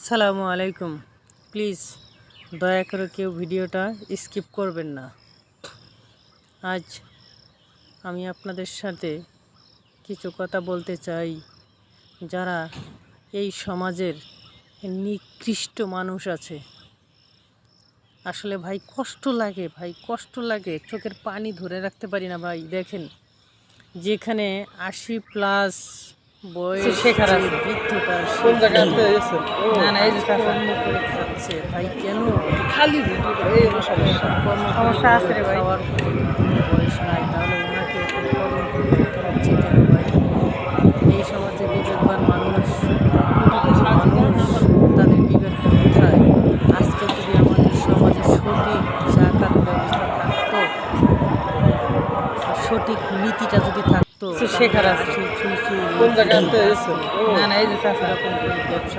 আসসালামু আলাইকুম। প্লিজ দয়া করে কেউ ভিডিওটা স্কিপ করবেন না। আজ আমি আপনাদের সাথে কিছু কথা বলতে চাই। যারা এই সমাজের নিকৃষ্ট মানুষ আছে, আসলে ভাই কষ্ট লাগে, চোখের পানি ধরে রাখতে পারি না ভাই। দেখেন, যেখানে 80+ বয়স বৃদ্ধতা কর্ম করে খাচ্ছে ভাই। কেন খালি সমস্যা আছে রে ভাই, খাওয়ার বয়স নাই, তাহলে ওনাকে এখন কর্ম করে খেতে হচ্ছে কেন ভাই? এই সমাজে বিবেকবান মানুষ তাদের বিবেকটা কোথায়? আজকে যদি আমাদের সমাজে সঠিক জাকাত ব্যবস্থা থাকতো, সঠিক নীতিটা যদি থাকতো, ব্যবসা